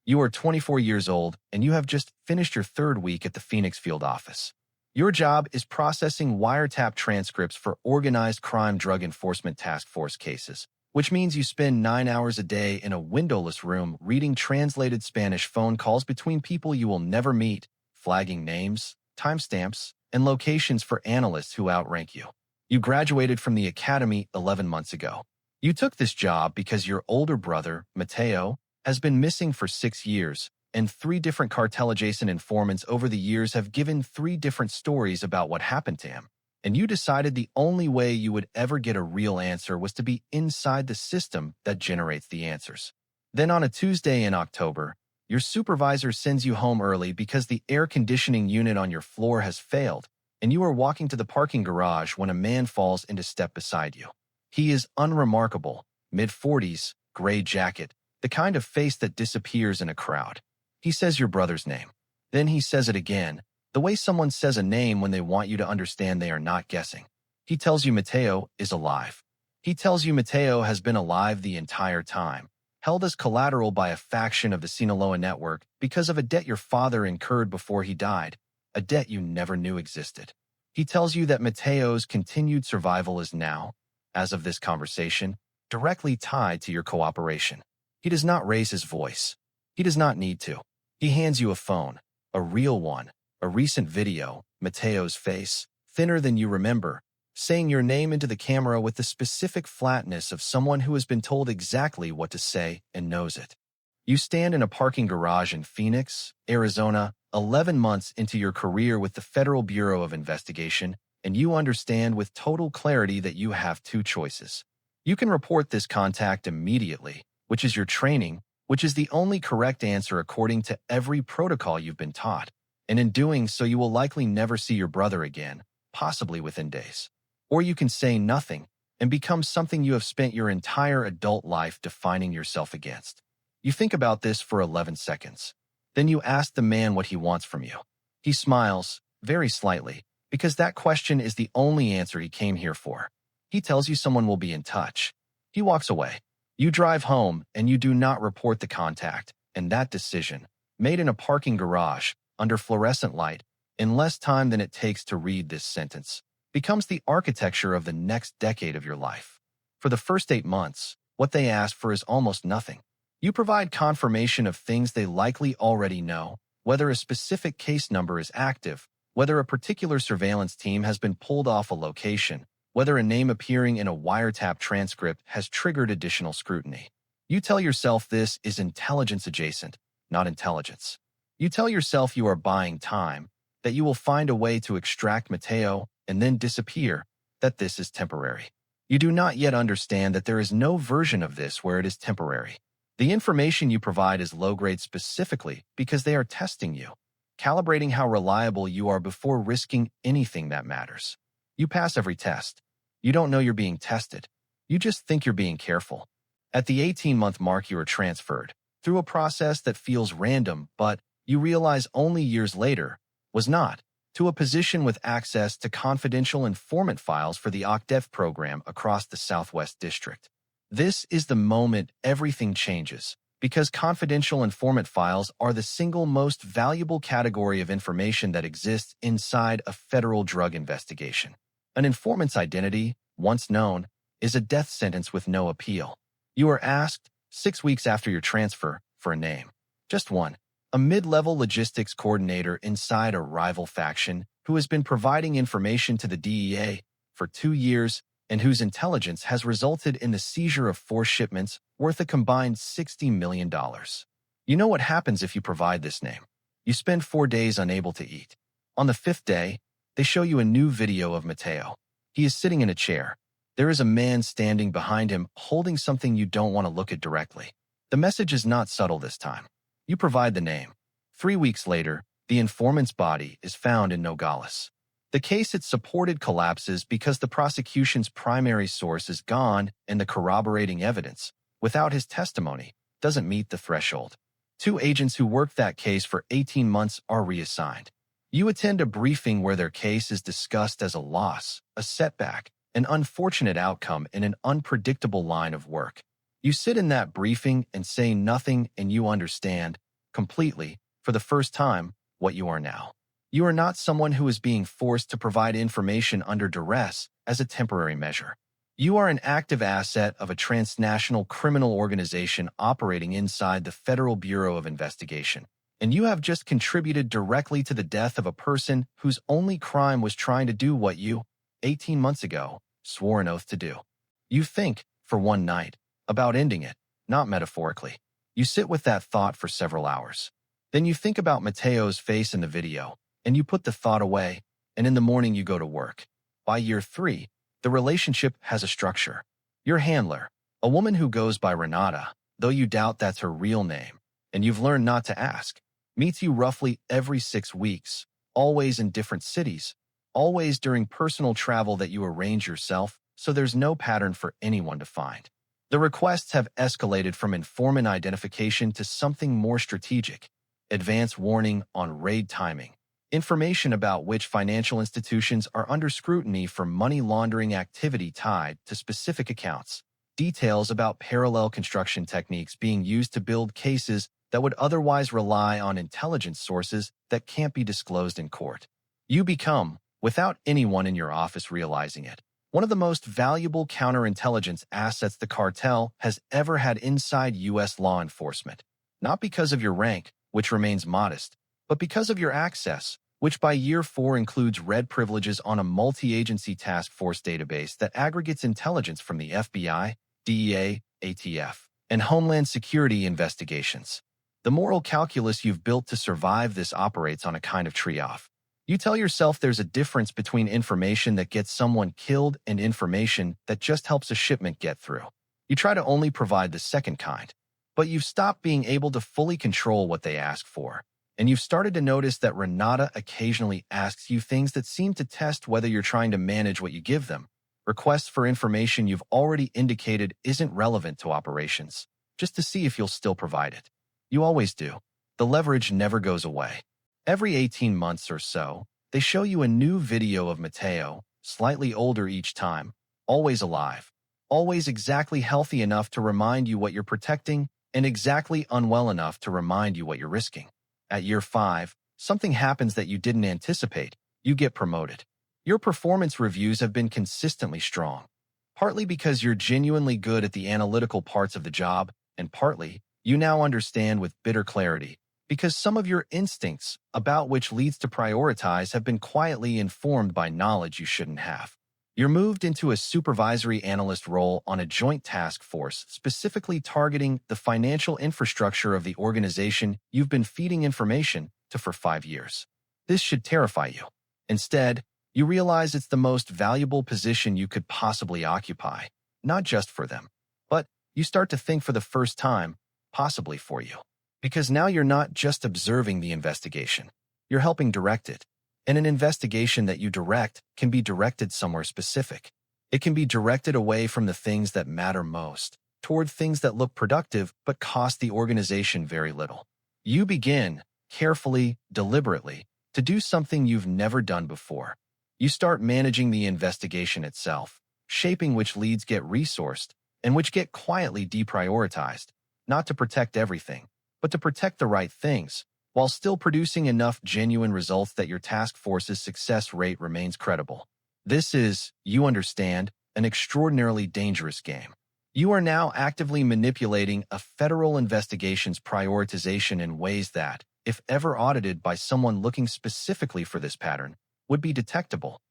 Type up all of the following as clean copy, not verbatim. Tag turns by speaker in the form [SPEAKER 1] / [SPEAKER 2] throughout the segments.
[SPEAKER 1] You are 24 years old and you have just finished your third week at the Phoenix field office. Your job is processing wiretap transcripts for organized crime drug enforcement task force cases, which means you spend 9 hours a day in a windowless room reading translated Spanish phone calls between people you will never meet, flagging names, timestamps, and locations for analysts who outrank you. You graduated from the academy 11 months ago. You took this job because your older brother, Mateo, has been missing for 6 years, and 3 different cartel-adjacent informants over the years have given 3 different stories about what happened to him. And you decided the only way you would ever get a real answer was to be inside the system that generates the answers. Then on a Tuesday in October, your supervisor sends you home early because the air conditioning unit on your floor has failed, and you are walking to the parking garage when a man falls into step beside you. He is unremarkable, mid-40s, gray jacket, the kind of face that disappears in a crowd. He says your brother's name. Then he says it again, the way someone says a name when they want you to understand they are not guessing. He tells you Mateo is alive. He tells you Mateo has been alive the entire time, held as collateral by a faction of the Sinaloa network because of a debt your father incurred before he died, a debt you never knew existed. He tells you that Mateo's continued survival is now, as of this conversation, directly tied to your cooperation. He does not raise his voice. He does not need to. He hands you a phone, a real one, a recent video, Mateo's face, thinner than you remember, saying your name into the camera with the specific flatness of someone who has been told exactly what to say and knows it. You stand in a parking garage in Phoenix, Arizona, 11 months into your career with the Federal Bureau of Investigation, and you understand with total clarity that you have 2 choices. You can report this contact immediately, which is your training, which is the only correct answer according to every protocol you've been taught, and in doing so you will likely never see your brother again, possibly within days. Or you can say nothing and become something you have spent your entire adult life defining yourself against. You think about this for 11 seconds. Then you ask the man what he wants from you. He smiles, very slightly, because that question is the only answer he came here for. He tells you someone will be in touch. He walks away. You drive home and you do not report the contact, and that decision, made in a parking garage, under fluorescent light, in less time than it takes to read this sentence, becomes the architecture of the next decade of your life. For the first 8 months, what they ask for is almost nothing. You provide confirmation of things they likely already know, whether a specific case number is active, whether a particular surveillance team has been pulled off a location, whether a name appearing in a wiretap transcript has triggered additional scrutiny. You tell yourself this is intelligence adjacent, not intelligence. You tell yourself you are buying time, that you will find a way to extract Mateo and then disappear, that this is temporary. You do not yet understand that there is no version of this where it is temporary. The information you provide is low-grade specifically because they are testing you, calibrating how reliable you are before risking anything that matters. You pass every test. You don't know you're being tested. You just think you're being careful. At the 18-month mark, you are transferred, through a process that feels random, but you realize only years later, was not, to a position with access to confidential informant files for the OCDEF program across the Southwest District. This is the moment everything changes, because confidential informant files are the single most valuable category of information that exists inside a federal drug investigation. An informant's identity, once known, is a death sentence with no appeal. You are asked, 6 weeks after your transfer, for a name. Just one. A mid-level logistics coordinator inside a rival faction who has been providing information to the DEA for 2 years and whose intelligence has resulted in the seizure of 4 shipments worth a combined $60 million. You know what happens if you provide this name. You spend 4 days unable to eat. On the 5th day, they show you a new video of Mateo. He is sitting in a chair. There is a man standing behind him holding something you don't want to look at directly. The message is not subtle this time. You provide the name. 3 weeks later, the informant's body is found in Nogales. The case it supported collapses because the prosecution's primary source is gone and the corroborating evidence, without his testimony, doesn't meet the threshold. 2 agents who worked that case for 18 months are reassigned. You attend a briefing where their case is discussed as a loss, a setback, an unfortunate outcome in an unpredictable line of work. You sit in that briefing and say nothing, and you understand completely, for the first time, what you are now. You are not someone who is being forced to provide information under duress as a temporary measure. You are an active asset of a transnational criminal organization operating inside the Federal Bureau of Investigation, and you have just contributed directly to the death of a person whose only crime was trying to do what you, 18 months ago, swore an oath to do. You think, for one night, about ending it, not metaphorically. You sit with that thought for several hours. Then you think about Mateo's face in the video, and you put the thought away, and in the morning you go to work. By year 3, the relationship has a structure. Your handler, a woman who goes by Renata, though you doubt that's her real name, and you've learned not to ask, meets you roughly every 6 weeks, always in different cities, always during personal travel that you arrange yourself, so there's no pattern for anyone to find. The requests have escalated from informant identification to something more strategic, advance warning on raid timing, information about which financial institutions are under scrutiny for money laundering activity tied to specific accounts, details about parallel construction techniques being used to build cases that would otherwise rely on intelligence sources that can't be disclosed in court. You become, without anyone in your office realizing it, one of the most valuable counterintelligence assets the cartel has ever had inside U.S. law enforcement, not because of your rank, which remains modest, but because of your access, which by year 4 includes red privileges on a multi-agency task force database that aggregates intelligence from the FBI, DEA, ATF, and Homeland Security investigations. The moral calculus you've built to survive this operates on a kind of trade-off. You tell yourself there's a difference between information that gets someone killed and information that just helps a shipment get through. You try to only provide the second kind, but you've stopped being able to fully control what they ask for, and you've started to notice that Renata occasionally asks you things that seem to test whether you're trying to manage what you give them. Requests for information you've already indicated isn't relevant to operations, just to see if you'll still provide it. You always do. The leverage never goes away. Every 18 months or so, they show you a new video of Mateo, slightly older each time, always alive, always exactly healthy enough to remind you what you're protecting and exactly unwell enough to remind you what you're risking. At year 5, something happens that you didn't anticipate. You get promoted. Your performance reviews have been consistently strong, partly because you're genuinely good at the analytical parts of the job, and partly, you now understand with bitter clarity, because some of your instincts about which leads to prioritize have been quietly informed by knowledge you shouldn't have. You're moved into a supervisory analyst role on a joint task force specifically targeting the financial infrastructure of the organization you've been feeding information to for 5 years. This should terrify you. Instead, you realize it's the most valuable position you could possibly occupy, not just for them, but you start to think for the first time, possibly for you. Because now you're not just observing the investigation, you're helping direct it. And an investigation that you direct can be directed somewhere specific. It can be directed away from the things that matter most, toward things that look productive but cost the organization very little. You begin, carefully, deliberately, to do something you've never done before. You start managing the investigation itself, shaping which leads get resourced and which get quietly deprioritized, not to protect everything, but to protect the right things, while still producing enough genuine results that your task force's success rate remains credible. This is, you understand, an extraordinarily dangerous game. You are now actively manipulating a federal investigation's prioritization in ways that, if ever audited by someone looking specifically for this pattern, would be detectable.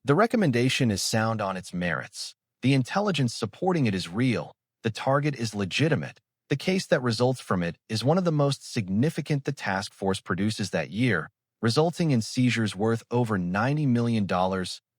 [SPEAKER 1] The recommendation is sound on its merits. The intelligence supporting it is real. The target is legitimate. The case that results from it is one of the most significant the task force produces that year, resulting in seizures worth over $90 million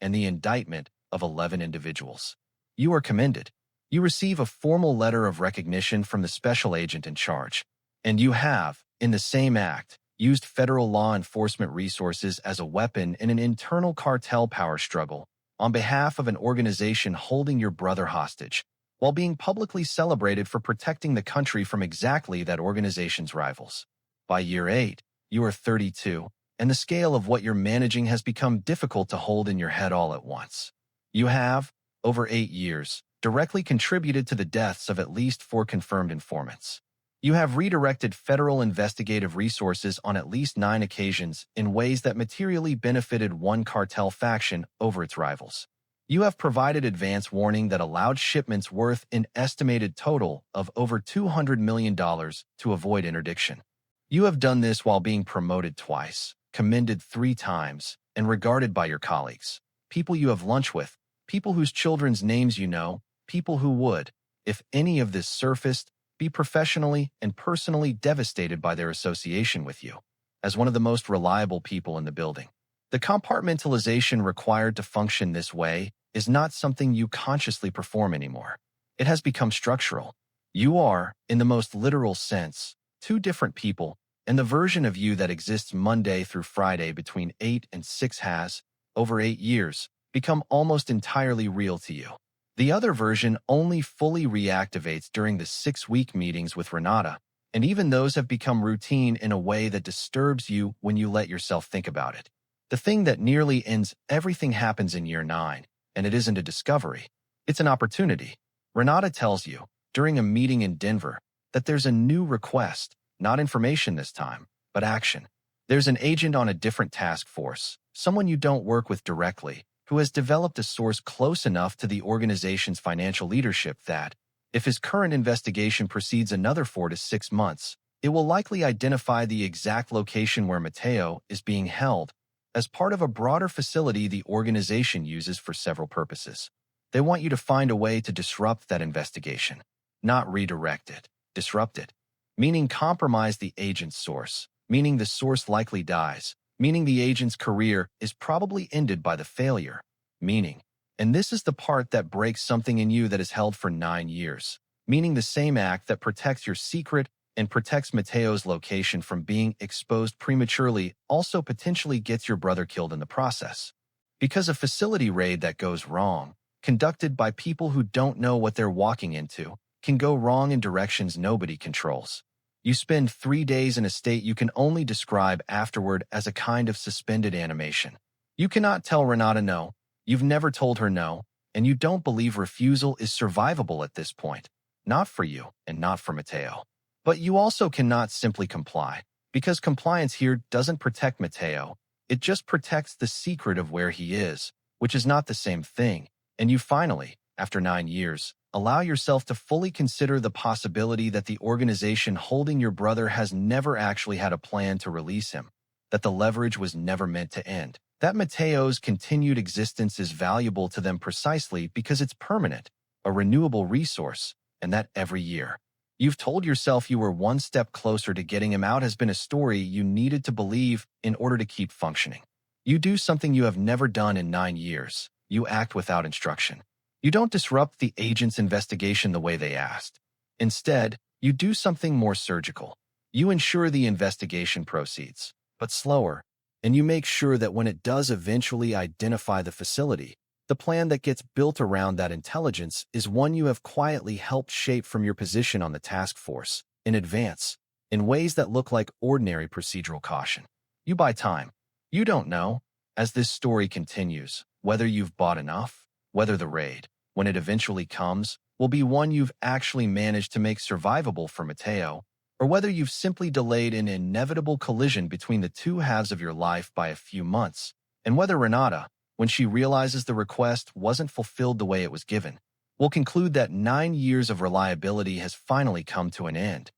[SPEAKER 1] and the indictment of 11 individuals. You are commended. You receive a formal letter of recognition from the special agent in charge. And you have, in the same act, used federal law enforcement resources as a weapon in an internal cartel power struggle on behalf of an organization holding your brother hostage, while being publicly celebrated for protecting the country from exactly that organization's rivals. By year 8, you are 32, and the scale of what you're managing has become difficult to hold in your head all at once. You have, over 8 years, directly contributed to the deaths of at least 4 confirmed informants. You have redirected federal investigative resources on at least 9 occasions in ways that materially benefited one cartel faction over its rivals. You have provided advance warning that allowed shipments worth an estimated total of over $200 million to avoid interdiction. You have done this while being promoted twice, commended 3 times, and regarded by your colleagues, people you have lunch with, people whose children's names you know, people who would, if any of this surfaced, be professionally and personally devastated by their association with you, as one of the most reliable people in the building. The compartmentalization required to function this way is not something you consciously perform anymore. It has become structural. You are, in the most literal sense, 2 different people, and the version of you that exists Monday through Friday between 8 and 6 has, over 8 years, become almost entirely real to you. The other version only fully reactivates during the 6-week meetings with Renata, and even those have become routine in a way that disturbs you when you let yourself think about it. The thing that nearly ends everything happens in year 9, and it isn't a discovery. It's an opportunity. Renata tells you, during a meeting in Denver, that there's a new request, not information this time, but action. There's an agent on a different task force, someone you don't work with directly, who has developed a source close enough to the organization's financial leadership that, if his current investigation proceeds another 4 to 6 months, it will likely identify the exact location where Mateo is being held as part of a broader facility the organization uses for several purposes. They want you to find a way to disrupt that investigation, not redirect it, disrupt it, meaning compromise the agent's source, meaning the source likely dies, meaning the agent's career is probably ended by the failure, meaning, and this is the part that breaks something in you that is held for 9 years, meaning the same act that protects your secret and protects Mateo's location from being exposed prematurely also potentially gets your brother killed in the process. Because a facility raid that goes wrong, conducted by people who don't know what they're walking into, can go wrong in directions nobody controls. You spend 3 days in a state you can only describe afterward as a kind of suspended animation. You cannot tell Renata no, you've never told her no, and you don't believe refusal is survivable at this point. Not for you, and not for Mateo. But you also cannot simply comply, because compliance here doesn't protect Mateo, it just protects the secret of where he is, which is not the same thing, and you finally, after 9 years, allow yourself to fully consider the possibility that the organization holding your brother has never actually had a plan to release him, that the leverage was never meant to end, that Mateo's continued existence is valuable to them precisely because it's permanent, a renewable resource, and that every year you've told yourself you were one step closer to getting him out has been a story you needed to believe in order to keep functioning. You do something you have never done in 9 years. You act without instruction. You don't disrupt the agent's investigation the way they asked. Instead, you do something more surgical. You ensure the investigation proceeds, but slower, and you make sure that when it does eventually identify the facility, the plan that gets built around that intelligence is one you have quietly helped shape from your position on the task force, in advance, in ways that look like ordinary procedural caution. You buy time. You don't know, as this story continues, whether you've bought enough, whether the raid, when it eventually comes, will be one you've actually managed to make survivable for Mateo, or whether you've simply delayed an inevitable collision between the 2 halves of your life by a few months, and whether Renata, when she realizes the request wasn't fulfilled the way it was given, will conclude that 9 years of reliability has finally come to an end,